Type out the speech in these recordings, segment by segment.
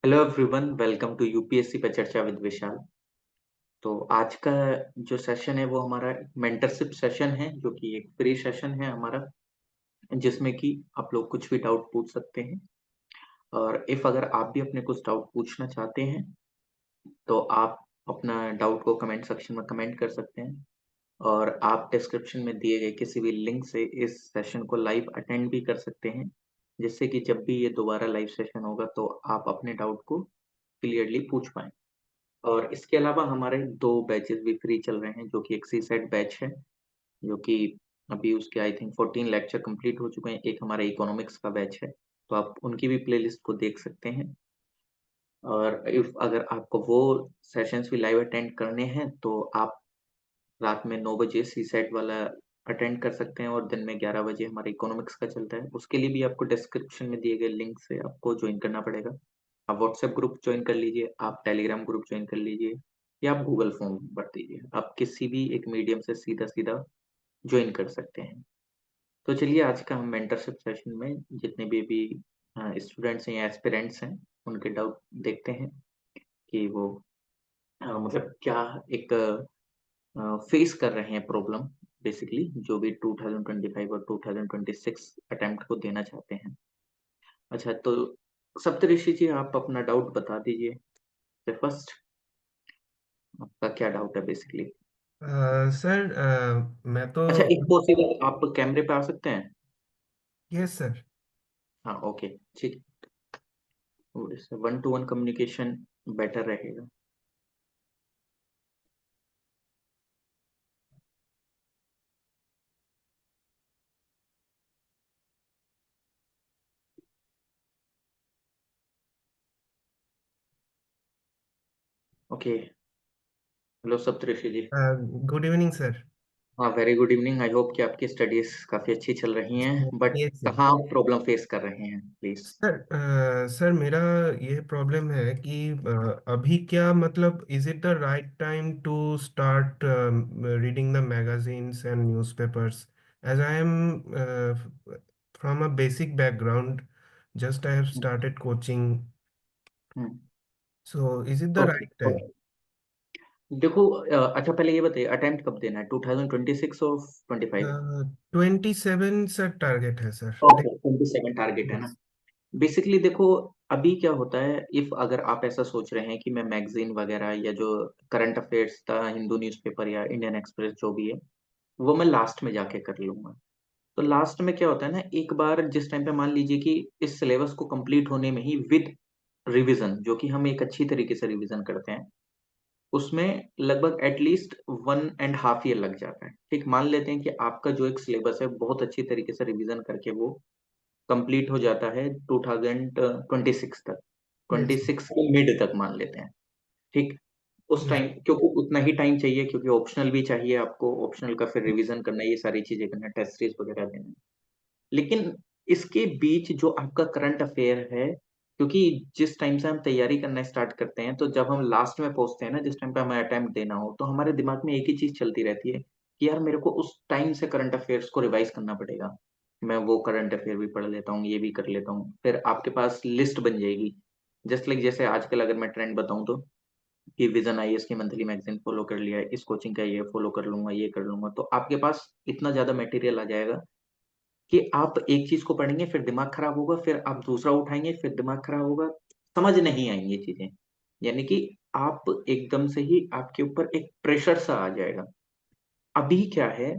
Hello everyone, welcome to UPSC पे चर्चा with विशाल। तो आज का जो सेशन है वो हमारा मेंटरशिप सेशन है, जो कि एक फ्री सेशन है हमारा, जिसमें कि आप लोग कुछ भी डाउट पूछ सकते हैं। और इफ अगर आप भी अपने कुछ डाउट पूछना चाहते हैं तो आप अपना डाउट को कमेंट सेक्शन में कमेंट कर सकते हैं। और आप डिस्क्रिप्शन में दिए गए किसी भी लिंक से इस सेशन को लाइव अटेंड भी कर सकते हैं, जिससे कि जब भी ये दोबारा लाइव सेशन होगा तो आप अपने डाउट को क्लियरली पूछ पाएं। और इसके अलावा हमारे 2 बैचेज़ भी फ्री चल रहे हैं, जो कि एक सीसेट बैच है, जो कि अभी उसके आई थिंक 14 लेक्चर कंप्लीट हो चुके हैं। एक हमारा इकोनॉमिक्स का बैच है, तो आप उनकी भी प्लेलिस्ट को देख सकते हैं। और इफ अगर आपको वो सेशंस भी लाइव अटेंड करने हैं, तो आप रात में 9 बजे सीसेट वाला अटेंड कर सकते हैं और दिन में 11 बजे हमारा इकोनॉमिक्स का चलता है। उसके लिए भी आपको डिस्क्रिप्शन में दिए गए लिंक से आपको जॉइन करना पड़ेगा। आप व्हाट्सएप ग्रुप जॉइन कर लीजिए, आप टेलीग्राम ग्रुप जॉइन कर लीजिए, या आप गूगल फॉर्म भर दीजिए। आप किसी भी एक मीडियम से सीधा-सीधा जॉइन कर सकते हैं। तो चलिए आज का हम मेंटरशिप सेशन में जितने भी स्टूडेंट्स हैं या एस्पिरेंट्स हैं, उनके डाउट देखते हैं कि वो मतलब क्या एक फेस कर रहे हैं प्रॉब्लम, बेसिकली जो भी 2025 और 2026 अटेम्प्ट को देना चाहते हैं। अच्छा, तो सप्तऋषि जी, आप अपना डाउट बता दीजिए। तो फर्स्ट, आपका क्या डाउट है बेसिकली? सर, मैं तो। अच्छा, एक पॉसिबल आप कैमरे पे आ सकते हैं? Yes sir. हाँ, ओके, ठीक। इससे one to one communication better रहेगा। Okay. Hello Saptarishi ji. Good evening sir. हाँ, very good evening. I hope कि आपकी स्टडीज काफी अच्छी चल रही हैं, बट यस सर। कहाँ आप प्रॉब्लम फेस कर रहे हैं प्लीज? सर मेरा ये प्रॉब्लम है कि अभी क्या मतलब is it the right time to start reading the magazines and newspapers as I am from a basic background, just I have started coaching, so is it the okay, right time? Okay. देखो, अच्छा पहले ये बताइए, attempt कब देना है, 2026 और 25? 27 sir target है सर। ओके, 27 टारगेट है ना। यस। बेसिकली देखो, अभी क्या होता है, इफ अगर आप ऐसा सोच रहे हैं कि मैं मैगजीन वगैरह या जो करंट अफेयर्स था, हिंदू न्यूज़पेपर या इंडियन एक्सप्रेस जो भी है, वो मैं लास्ट में जाके कर लूंगा। तो लास्ट में क्या होता है ना, एक बार जिस टाइम पे मान लीजिए कि इस सिलेबस को कंप्लीट होने में ही विद रिवीजन, जो कि हम एक अच्छी तरीके से रिवीजन करते हैं, उसमें लगभग एटलीस्ट 1.5 ईयर लग जाता है। ठीक, मान लेते हैं कि आपका जो एक सिलेबस है बहुत अच्छी तरीके से रिवीजन करके वो कंप्लीट हो जाता है 2026 तक, यस। 26 के मिड तक मान लेते हैं। ठीक, उस यस। टाइम क्योंकि उतना ही टाइम चाहिए, क्योंकि ऑप्शनल भी चाहिए आपको, ऑप्शनल का फिर रिवीजन करना, ये सारी चीजें करना, टेस्ट सीरीज वगैरह देना। लेकिन इसके बीच जो आपका करंट अफेयर है, क्योंकि जिस टाइम से हम तैयारी करना स्टार्ट करते हैं, तो जब हम लास्ट में पहुंचते हैं ना, जिस टाइम पे हमें अटेम्प्ट देना हो, तो हमारे दिमाग में एक ही चीज चलती रहती है कि यार मेरे को उस टाइम से करंट अफेयर्स को रिवाइज करना पड़ेगा। मैं वो करंट अफेयर भी पढ़ लेता हूँ, ये भी कर लेता हूँ, फिर आपके पास लिस्ट बन जाएगी। जस्ट लाइक जैसे आजकल अगर मैं ट्रेंड बताऊं तो, कि विजन आईएएस की मंथली मैगजीन फॉलो कर लिया है, इस कोचिंग का ये फॉलो कर लूंगा, ये कर लूंगा, तो आपके पास इतना ज्यादा मटेरियल आ जाएगा कि आप एक चीज को पढ़ेंगे फिर दिमाग खराब होगा, फिर आप दूसरा उठाएंगे फिर दिमाग खराब होगा, समझ नहीं आएंगी चीजें। यानी कि आप एकदम से ही आपके ऊपर एक प्रेशर सा आ जाएगा। अभी क्या है,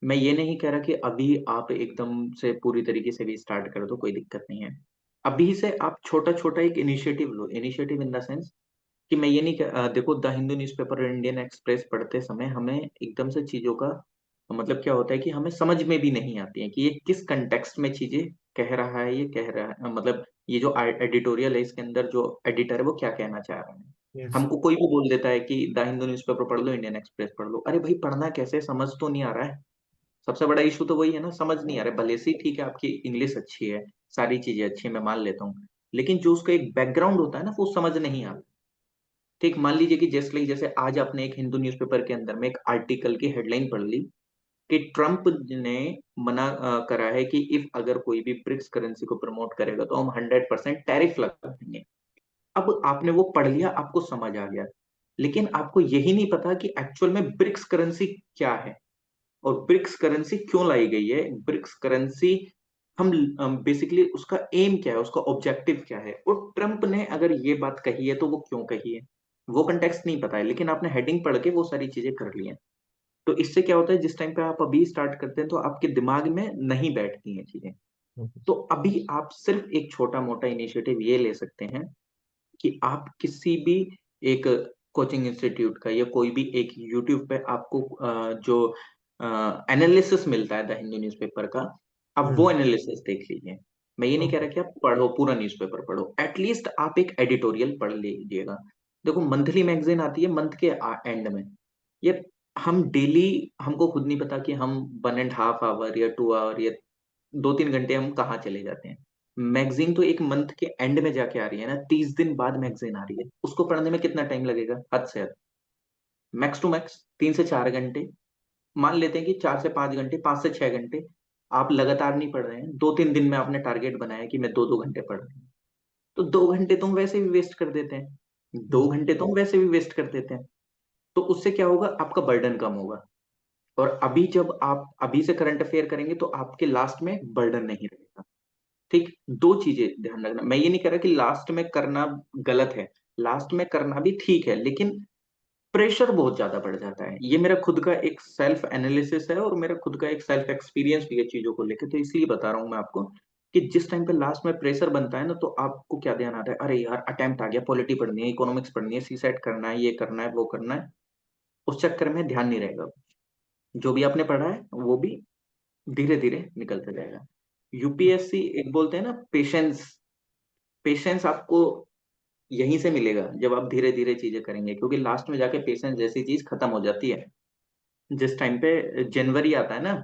मैं ये नहीं कह रहा कि अभी आप एकदम से पूरी तरीके से भी स्टार्ट कर दो, कोई दिक्कत नहीं है। अभी से आप छोटा छोटा एक initiative low, initiative in the sense कि मैं ये नहीं देखो, द हिंदू न्यूज़पेपर और इंडियन एक्सप्रेस पढ़ते समय हमें एकदम से चीजों का मतलब क्या होता है कि हमें समझ में भी नहीं आती है कि ये किस कंटेक्स्ट में चीजें कह रहा है, ये कह रहा है मतलब ये जो एडिटोरियल है इसके अंदर जो एडिटर है वो क्या कहना चाह रहा है। यस। हमको कोई भी बोल देता है कि द हिंदू न्यूज़पेपर पढ़ लो, इंडियन एक्सप्रेस पढ़ लो, अरे भाई पढ़ना कैसे, समझ तो नहीं आ रहा है। सबसे बड़ा इशू तो वही है ना, समझ नहीं आ रहा है। भले से ठीक है आपकी इंग्लिश अच्छी है, सारी चीजें अच्छी है, मैं मान लेता हूँ, लेकिन जो उसका एक बैकग्राउंड होता है ना वो समझ नहीं आता। ठीक, मान लीजिए कि जैसे आज आपने एक हिंदू न्यूज़पेपर के अंदर में एक आर्टिकल की हेडलाइन पढ़ ली कि ट्रम्प ने मना करा है कि इफ अगर कोई भी ब्रिक्स करेंसी को प्रमोट करेगा तो हम 100% टैरिफ लगा देंगे। अब आपने वो पढ़ लिया, आपको समझ आ गया, लेकिन आपको यही नहीं पता कि एक्चुअल में ब्रिक्स करेंसी क्या है और ब्रिक्स करेंसी क्यों लाई गई है। ब्रिक्स करेंसी हम बेसिकली उसका एम क्या है, उसका ऑब्जेक्टिव क्या है, और ट्रम्प ने अगर ये बात कही है तो वो क्यों कही है, वो कंटेक्स्ट नहीं पता है, लेकिन आपने हेडिंग पढ़ के वो सारी चीजें कर ली हैं। तो इससे क्या होता है, जिस टाइम पे आप अभी स्टार्ट करते हैं तो आपके दिमाग में नहीं बैठती हैं चीजें। तो अभी आप सिर्फ एक छोटा मोटा इनिशिएटिव ये ले सकते हैं कि आप किसी भी एक कोचिंग इंस्टीट्यूट का या कोई भी एक यूट्यूब पे आपको जो एनालिसिस मिलता है द हिंदू न्यूज़पेपर का, आप वो हम्म। एनालिसिस देख लीजिए। मैं ये नहीं कह ओके। रहा कि आप पढ़ो पूरा न्यूज़पेपर पढ़ो, एटलीस्ट आप एक एडिटोरियल पढ़ लीजिएगा। देखो मंथली मैगजीन आती है मंथ के एंड में, ये हम डेली, हमको खुद नहीं पता कि हम 1.5 आवर या 2 आवर या 2-3 घंटे हम कहाँ चले जाते हैं। मैगजीन तो एक मंथ के एंड में जाके आ रही है ना, 30 दिन बाद मैगजीन आ रही है, उसको पढ़ने में कितना टाइम लगेगा, हद से हद मैक्स टू मैक्स 3 से 4 घंटे। मान लेते हैं कि 4 से 5 घंटे, 5 से 6 घंटे आप लगातार नहीं पढ़ रहे हैं, 2-3 दिन में आपने टारगेट बनाया कि मैं 2-2 घंटे पढ़ रहा हूँ, तो 2 घंटे तुम वैसे भी वेस्ट कर देते हैं, दो जी। घंटे तुम वैसे भी वेस्ट कर देते हैं। तो उससे क्या होगा, आपका बर्डन कम होगा। और अभी जब आप अभी से करंट अफेयर करेंगे तो आपके लास्ट में बर्डन नहीं रहेगा। ठीक, दो चीजें ध्यान रखना, मैं ये नहीं कह रहा कि लास्ट में करना गलत है, लास्ट में करना भी ठीक है, लेकिन प्रेशर बहुत ज्यादा बढ़ जाता है। ये मेरा खुद का एक सेल्फ एनालिसिस है और मेरा खुद का एक सेल्फ एक्सपीरियंस भी है चीजों को लेकर, तो इसलिए बता रहा हूँ मैं आपको कि जिस टाइम पे लास्ट में प्रेशर बनता है ना, तो आपको क्या ध्यान आता है, अरे यार अटेम्प्ट आ गया, पॉलिटी पढ़नी है, इकोनॉमिक्स पढ़नी है, सी सेट करना है, ये करना है, वो करना है, उस चक्कर में ध्यान नहीं रहेगा। जो भी आपने पढ़ा है वो भी धीरे धीरे निकलता जाएगा। यूपीएससी एक बोलते हैं ना पेशेंस, पेशेंस आपको यहीं से मिलेगा जब आप धीरे धीरे चीजें करेंगे, क्योंकि लास्ट में जाके पेशेंस जैसी चीज खत्म हो जाती है। जिस टाइम पे जनवरी आता है ना,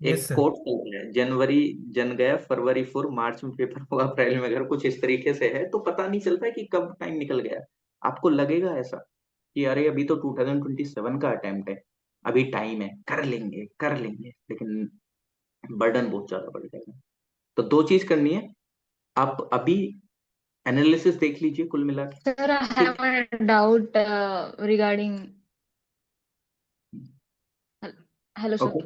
यस एक सर। कोट चलता है, जनवरी जन गया, फरवरी फुर, मार्च में पेपर हुआ, अप्रैल में घर, कुछ इस तरीके से है, तो पता नहीं चलता है कि कब टाइम निकल गया। आपको लगेगा ऐसा कि अरे अभी तो 2027 का अटेम्प्ट है, अभी टाइम है, कर लेंगे, लेकिन बर्डन बहुत ज्यादा बढ़ जाएगा। तो दो चीज करनी है, आप अभी एनालिसिस देख लीजिए कुल मिला के। Sir, I ठीक। have a doubt regarding. Hello, sir. Okay.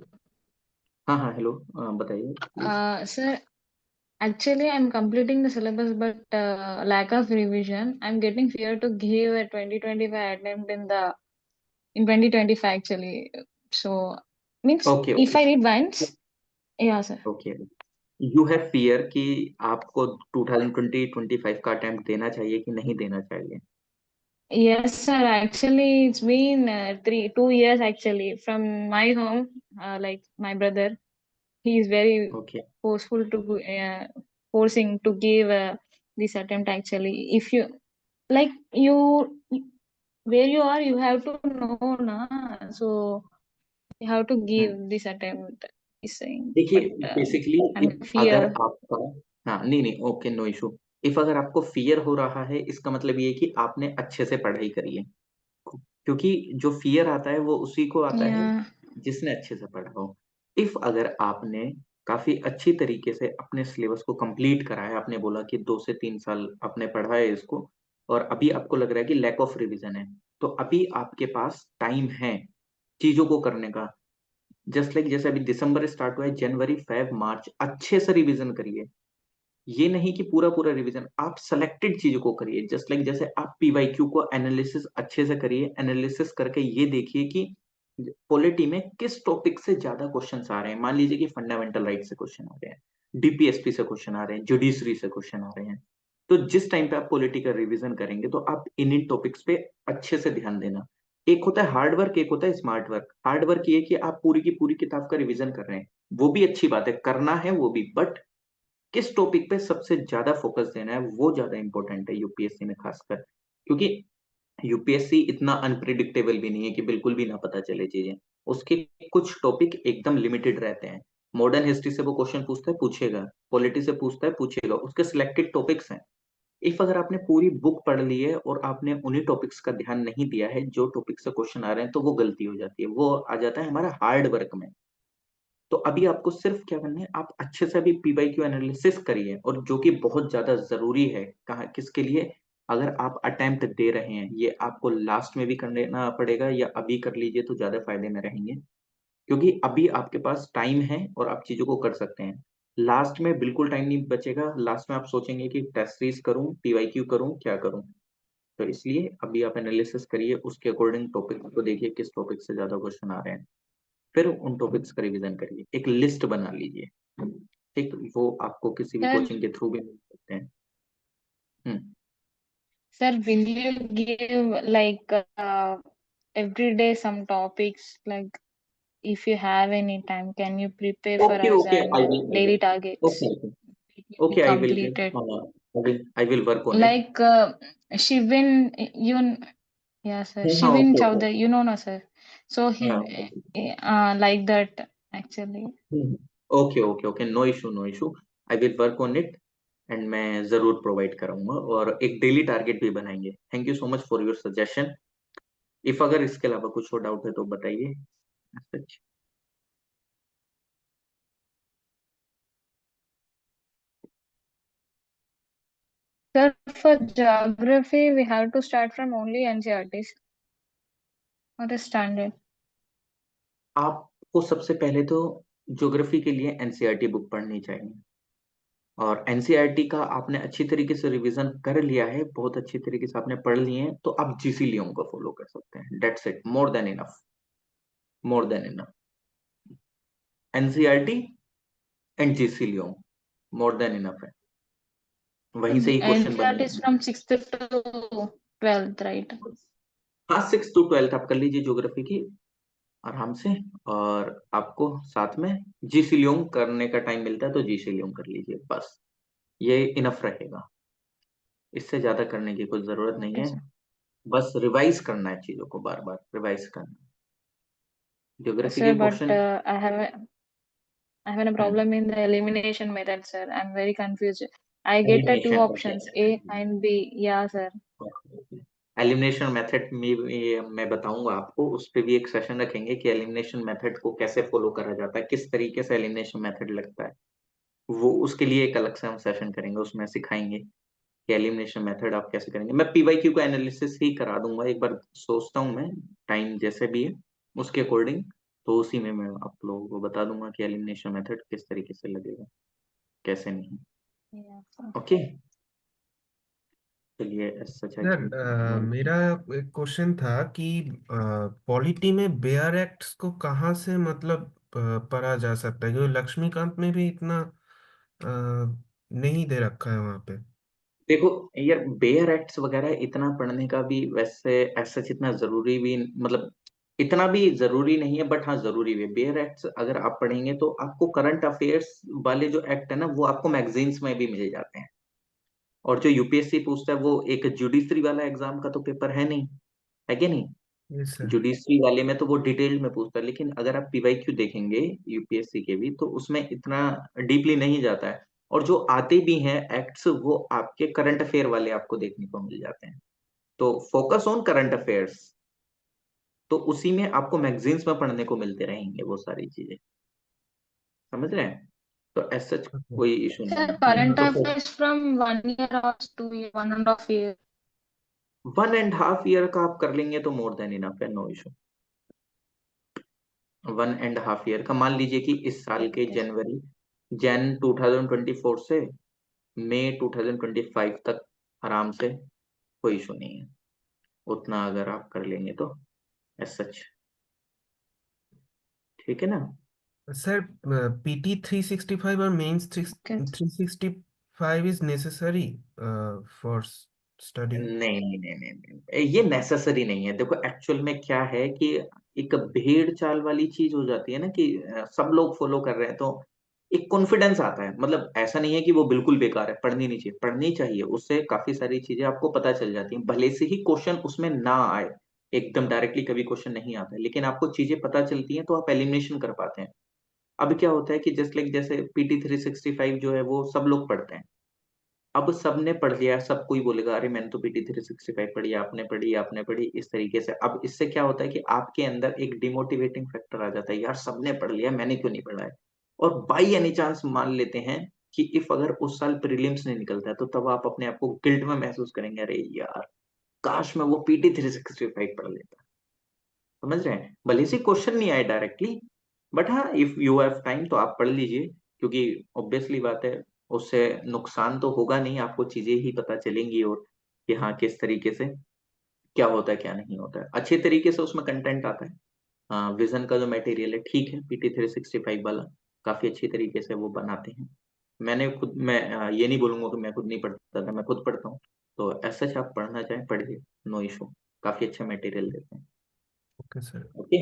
हाँ हाँ, हेलो, बताइए please. Sir, actually, I'm completing the syllabus, but lack of revision. I'm getting fear to give a 2025 attempt in 2025 actually. So means okay if okay I read once, yeah, sir. Okay. You have fear कि आपको 2020-25 का attempt देना चाहिए कि नहीं देना चाहिए। Yes, sir. Actually, it's been 2 years actually from my home. Like my brother, he is very okay. forceful to forcing to give this attempt actually. If you like you where you are, you have to know na, so you have to give this attempt, he's saying, देखिए, but basically I'm if अगर fear. आपका, हाँ नहीं नहीं, okay, no issue. If अगर आपको fear हो रहा है, इसका मतलब ये है कि आपने अच्छे से पढ़ाई करी है, क्योंकि जो फियर आता है वो उसी को आता है Yeah, जिसने अच्छे से पढ़ा हो। इफ अगर आपने काफी अच्छी तरीके से अपने सिलेबस को कंप्लीट करा है, आपने बोला कि 2 से 3 साल आपने पढ़ा है इसको, और अभी आपको लग रहा है कि लैक ऑफ रिवीजन है, तो अभी आपके पास टाइम है चीजों को करने का। जस्ट लाइक जैसे अभी दिसंबर स्टार्ट हुआ है, जनवरी फेब मार्च अच्छे से रिवीजन करिए। ये नहीं कि पूरा पूरा रिवीजन, आप सेलेक्टेड चीजों को करिए। जस्ट लाइक जैसे आप पीवाईक्यू को एनालिसिस अच्छे से करिए, एनालिसिस करके ये देखिए कि पॉलिटी में किस टॉपिक से ज्यादा क्वेश्चंस आ रहे हैं। मान लीजिए कि फंडामेंटल राइट से क्वेश्चन आ रहे हैं, डीपीएसपी से क्वेश्चन आ रहे हैं, जुडिशरी से क्वेश्चन आ रहे हैं, तो जिस टाइम पे आप पॉलिटी का रिवीजन करेंगे तो आप इन इन टॉपिक्स पे अच्छे से ध्यान देना। एक होता है हार्ड वर्क, एक होता है स्मार्ट वर्क। हार्ड वर्क ये कि आप पूरी की पूरी किताब का रिवीजन कर रहे हैं, वो भी अच्छी बात है, करना है वो भी, बट किस टॉपिक पे सबसे ज्यादा फोकस देना है वो ज्यादा इंपॉर्टेंट है यूपीएससी में खासकर, क्योंकि यूपीएससी इतना अनप्रिडिक्टेबल भी नहीं है कि बिल्कुल भी ना पता चले चीजें। उसके कुछ टॉपिक एकदम लिमिटेड रहते हैं। मॉडर्न हिस्ट्री से वो क्वेश्चन पूछता है, पूछेगा, पॉलिटी से पूछता है, पूछेगा, उसके सिलेक्टेड टॉपिक्स हैं। इफ अगर आपने पूरी बुक पढ़ ली है और आपने उन्हीं टॉपिक्स का ध्यान नहीं दिया है जो टॉपिक से क्वेश्चन आ रहे हैं, तो वो गलती हो जाती है, वो आ जाता है हमारा हार्ड वर्क में। तो अभी आपको सिर्फ क्या करना है, आप अच्छे से अभी पीवाईक्यू एनालिसिस करिए, और जो कि बहुत ज्यादा जरूरी है, कहा किसके लिए, अगर आप अटेम्प्ट दे रहे हैं, ये आपको लास्ट में भी करना पड़ेगा या अभी कर लीजिए तो ज़्यादा फ़ायदे में रहेंगे, क्योंकि अभी आपके पास टाइम है और आप चीज़ों को कर सकते हैं। लास्ट में बिल्कुल टाइम नहीं बचेगा, लास्ट में आप सोचेंगे कि टेस्ट सीरीज़ करूँ, पीवाईक्यू करूँ, क्या करूँ? तो इसलिए अभी आप एनालिसिस करिए, उसके अकॉर्डिंग टॉपिक को देखिए किस टॉपिक से ज़्यादा क्वेश्चन आ रहे हैं। फिर उन टॉपिक्स का रिवीजन करिए, एक लिस्ट बना लीजिए, ठीक? वो आपको किसी भी Sir, कोचिंग के थ्रू भी मिल सकते हैं। sir, will you give like every day some topics? Like, if you have any time, can you prepare for Okay, us okay, and I daily will. targets Okay, be okay, completed? I will work on it. Like Shivin, you, yeah, sir, हाँ, Shivin okay, okay. Chowdhury, you know, no, sir. So हाँ, he, like that actually. Okay, okay, okay, no issue, no issue. I will work on it and मैं ज़रूर provide कराऊँगा और एक daily target भी बनाएँगे। Thank you so much for your suggestion. If अगर इसके अलावा कुछ और डाउट है तो बताइए। सच Sir, for geography, we have to start from only NCERTs or a standard. आपको सबसे पहले तो ज्योग्राफी के लिए एनसीईआरटी बुक पढ़नी चाहिए और एनसीईआरटी का आपने अच्छी तरीके से रिवीजन कर लिया है, बहुत अच्छी तरीके से आपने पढ़ लिए हैं, तो आप जीसी लियोन को फॉलो कर सकते हैं। That's it, more than enough, more than enough. NCERT and GC Leong more than enough है, वहीं से ही क्वेश्चन NCERT is बनेगा। from 6th to 12th, right? हाँ, 6 to 12 आप कर लीजिए ज्योग्राफी की आराम से, और आपको साथ में जीसी लियोन करने का टाइम मिलता है तो जीसी लियोन कर लीजिए, बस ये इनफ रहेगा। इससे ज्यादा करने की कोई जरूरत नहीं Okay, है, sir. बस रिवाइज करना है चीजों को, बार बार रिवाइज करना है। ज्योग्राफी के Sir, but question I have a problem in the elimination method, sir. I'm very confused. I get the two elimination options, A and B. Yeah, sir. Elimination method में मैं बताऊंगा आपको, उस पे भी एक सेशन रखेंगे कि एलिमिनेशन मेथड को कैसे फॉलो करा जाता है, किस तरीके से एलिमिनेशन मेथड लगता है। वो उसके लिए एक अलग से हम सेशन करेंगे, उसमें सिखाएंगे कि एलिमिनेशन मेथड आप कैसे करेंगे। मैं पीवाईक्यू का एनालिसिस ही करा दूंगा एक बार, सोचता हूँ मैं, टाइम जैसे भी है उसके अकॉर्डिंग, तो उसी में मैं आप लोगों को बता दूंगा कि एलिमिनेशन मेथड किस तरीके से लगेगा, कैसे नहीं। Yeah, sir. ओके, चलिए सच है सर कि मेरा एक क्वेश्चन था कि पॉलिटी में बेयर एक्ट्स को कहाँ से मतलब पढ़ा जा सकता है, क्योंकि लक्ष्मीकांत में भी इतना नहीं दे रखा है वहाँ पे। देखो यार, बेयर एक्ट्स वगैरह इतना पढ़ने का भी वैसे ऐसा इतना जरूरी भी, मतलब इतना भी जरूरी नहीं है, बट हाँ जरूरी भी है। बेयर एक्ट्स अगर आप पढ़ेंगे तो आपको करंट अफेयर्स वाले जो एक्ट है ना, वो आपको मैगजीन्स में भी मिल जाते हैं। और जो यूपीएससी पूछता है वो एक जुडिशरी वाला एग्जाम का तो पेपर है नहीं, है कि नहीं? Yes sir. जुडिशरी वाले में तो वो डिटेल में पूछता है, लेकिन अगर आप पीवाईक्यू देखेंगे यूपीएससी के भी, तो उसमें इतना डीपली नहीं जाता है। और जो आते भी हैं एक्ट्स, वो आपके करंट अफेयर वाले आपको देखने को मिल जाते हैं। तो फोकस ऑन करंट अफेयर्स, तो उसी में आपको मैगजीन्स में पढ़ने को मिलते रहेंगे वो सारी चीजें, समझ रहे हैं? तो ऐसा ओके। कोई इशू नहीं Sir, है। current तो affairs from 1 year or 2 year, 1.5 year. 1.5 year का आप कर लेंगे तो मोर देन इनफ है, नो इशू। 1.5 year का मान लीजिए कि इस साल के Okay, sir. जनवरी, जैन 2024 से मई 2025 तक आराम से, कोई इशू नहीं है। उतना अगर आप कर लेंगे तो एज सच, ठीक है ना? सर पीटी 365 और mains Okay. 365 is necessary for study? नहीं नहीं नहीं नहीं नहीं, ये नेसेसरी नहीं है। देखो एक्चुअल में क्या है कि एक भेड़ चाल वाली चीज हो जाती है ना, कि सब लोग फॉलो कर रहे हैं तो एक कॉन्फिडेंस आता है। मतलब ऐसा नहीं है कि वो बिल्कुल बेकार है, पढ़नी नहीं चाहिए, पढ़नी चाहिए, उससे काफी सारी चीजें आपको पता चल जाती हैं। भले से ही क्वेश्चन उसमें ना आए, एकदम डायरेक्टली कभी क्वेश्चन नहीं आता है, लेकिन आपको चीजें पता चलती हैं तो आप एलिमिनेशन कर पाते हैं। अब क्या होता है कि जस्ट लाइक जैसे पीटी 365 जो है वो सब लोग पढ़ते हैं। अब सबने पढ़ लिया, सब कोई बोलेगा अरे मैंने तो पीटी 365 पढ़ी, आपने पढ़ी, आपने पढ़ी, इस तरीके से। अब इससे क्या होता है कि आपके अंदर एक डिमोटिवेटिंग फैक्टर आ जाता है, यार सबने पढ़ लिया, मैंने क्यों नहीं पढ़ा है। और बाई एनी चांस मान लेते हैं कि इफ अगर उस साल प्रीलिम्स नहीं निकलता है तो तब आप अपने आप को गिल्ट में महसूस करेंगे, अरे यार काश मैं वो पीटी 365 पढ़ लेता। समझ रहे हैं? भले से क्वेश्चन नहीं आए डायरेक्टली, बट हाँ इफ यू हैव टाइम तो आप पढ़ लीजिए, क्योंकि ऑब्वियसली बात है उससे नुकसान तो होगा नहीं, आपको चीजें ही पता चलेंगी और कि हाँ किस तरीके से क्या होता है क्या नहीं होता है। अच्छे तरीके से उसमें कंटेंट आता है। विजन का जो मटेरियल है ठीक है, पीटी 365 वाला काफी अच्छी तरीके से वो बनाते हैं। मैं ये नहीं बोलूंगा कि मैं खुद नहीं पढ़ता था, मैं खुद पढ़ता हूँ। तो ऐसा आप पढ़ना चाहें पढ़िए, नो इशू, काफी अच्छा मटेरियल देते हैं। Okay sir. ओके।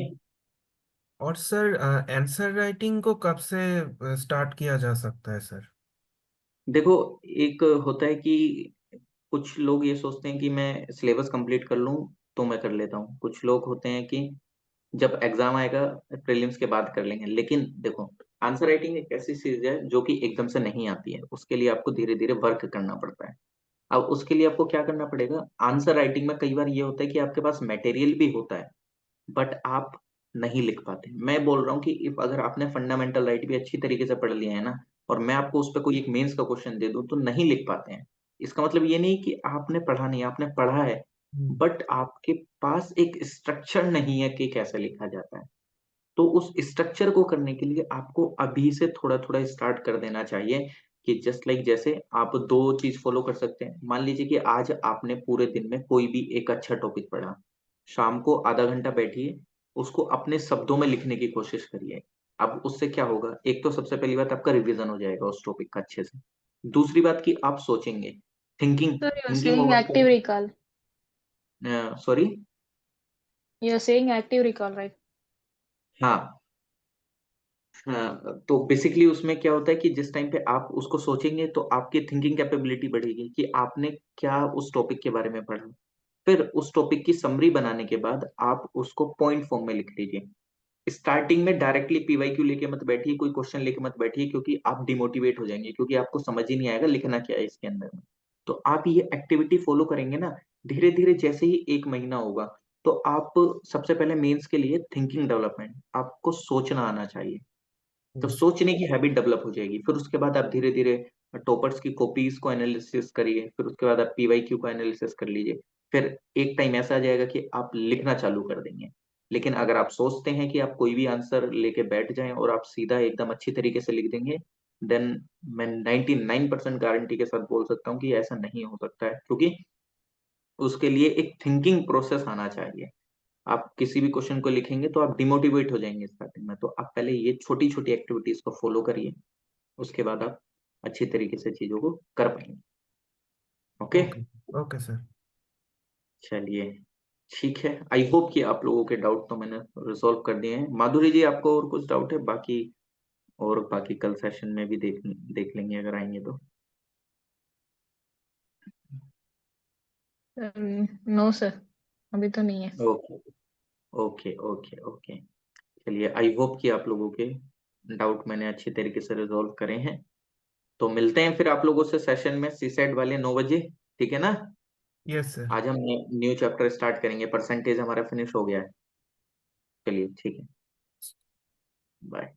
और सर आंसर राइटिंग को कब से स्टार्ट किया जा सकता है सर? देखो, एक होता है कि कुछ लोग ये सोचते हैं कि मैं सिलेबस कंप्लीट कर लूं तो मैं कर लेता हूँ। कुछ लोग होते हैं कि जब एग्जाम आएगा प्रीलिम्स के बाद कर लेंगे। लेकिन देखो, आंसर राइटिंग एक ऐसी चीज है जो कि एकदम से नहीं आती है, उसके लिए आपको धीरे धीरे वर्क करना पड़ता है। अब उसके लिए आपको क्या करना पड़ेगा, आंसर राइटिंग में कई बार ये होता है कि आपके पास मटेरियल भी होता है बट आप नहीं लिख पाते। मैं बोल रहा हूँ कि इफ अगर आपने फंडामेंटल राइट भी अच्छी तरीके से पढ़ लिया है ना, और मैं आपको उस पर कोई एक मेंस का क्वेश्चन दे दूं तो नहीं लिख पाते हैं। इसका मतलब ये नहीं कि आपने पढ़ा नहीं, आपने पढ़ा है, हम्म। बट आपके पास एक स्ट्रक्चर नहीं है कि कैसे लिखा जाता है। तो उस स्ट्रक्चर को करने के लिए आपको अभी से थोड़ा थोड़ा स्टार्ट कर देना चाहिए। कि जस्ट लाइक जैसे आप दो चीज फॉलो कर सकते हैं। मान लीजिए कि आज आपने पूरे दिन में कोई भी एक अच्छा टॉपिक पढ़ा, शाम को आधा घंटा बैठिए, उसको अपने शब्दों में लिखने की कोशिश करिए। अब उससे क्या होगा, एक तो सबसे पहली बात आपका रिवीजन हो जाएगा उस टॉपिक का अच्छे से। दूसरी बात कि आप सोचेंगे, thinking So you're thinking saying होगा active recall. Sorry. You're saying active recall, right? हाँ, हाँ, तो बेसिकली उसमें क्या होता है कि जिस टाइम पे आप उसको सोचेंगे तो आपकी थिंकिंग कैपेबिलिटी बढ़ेगी कि आपने क्या उस टॉपिक के बारे में पढ़ा। फिर उस टॉपिक की समरी बनाने के बाद आप उसको पॉइंट फॉर्म में लिख लीजिए। स्टार्टिंग में डायरेक्टली पीवाईक्यू लेके मत बैठिए, कोई क्वेश्चन लेके मत बैठिए, क्योंकि आप डिमोटिवेट हो जाएंगे, क्योंकि आपको समझ ही नहीं आएगा लिखना क्या है इसके अंदर में। तो आप ये एक्टिविटी फॉलो करेंगे ना, धीरे धीरे जैसे ही एक महीना होगा तो आप सबसे पहले मेंस के लिए थिंकिंग डेवलपमेंट, आपको सोचना आना चाहिए। तो यस। सोचने की हैबिट डेवलप हो जाएगी। फिर उसके बाद आप धीरे धीरे टॉपर्स की कॉपीज को एनालिसिस करिए, फिर उसके बाद आप पीवाईक्यू को एनालिसिस कर लीजिए। फिर एक टाइम ऐसा आ जाएगा कि आप लिखना चालू कर देंगे। लेकिन अगर आप सोचते हैं कि आप कोई भी आंसर लेके बैठ जाएं और आप सीधा एकदम अच्छी तरीके से लिख देंगे, देन मैं 99% गारंटी के साथ बोल सकता हूँ कि ऐसा नहीं हो सकता है, क्योंकि उसके लिए एक थिंकिंग प्रोसेस आना चाहिए। आप किसी भी क्वेश्चन को लिखेंगे तो आप डिमोटिवेट हो जाएंगे स्टार्टिंग में, तो आप पहले ये छोटी छोटी एक्टिविटीज को फॉलो करिए, उसके बाद आप अच्छी तरीके से चीजों को कर पाएंगे। ओके। ओके। Okay sir. चलिए, ठीक है। आई होप कि आप लोगों के डाउट तो मैंने रिजॉल्व कर दिए हैं। माधुरी जी, आपको और कुछ डाउट है? बाकी और बाकी कल सेशन में भी देख देख लेंगे अगर आएंगे तो। No, sir. अभी तो नहीं है। Okay okay okay okay. चलिए, आई होप कि आप लोगों के डाउट मैंने अच्छी तरीके से रिजॉल्व करे हैं। तो मिलते हैं फिर आप लोगों से सेशन में सीसेट वाले 9 बजे, ठीक है ना? Yes sir. आज हम न्यू चैप्टर स्टार्ट करेंगे, परसेंटेज हमारा फिनिश हो गया है। चलिए ठीक है, बाय।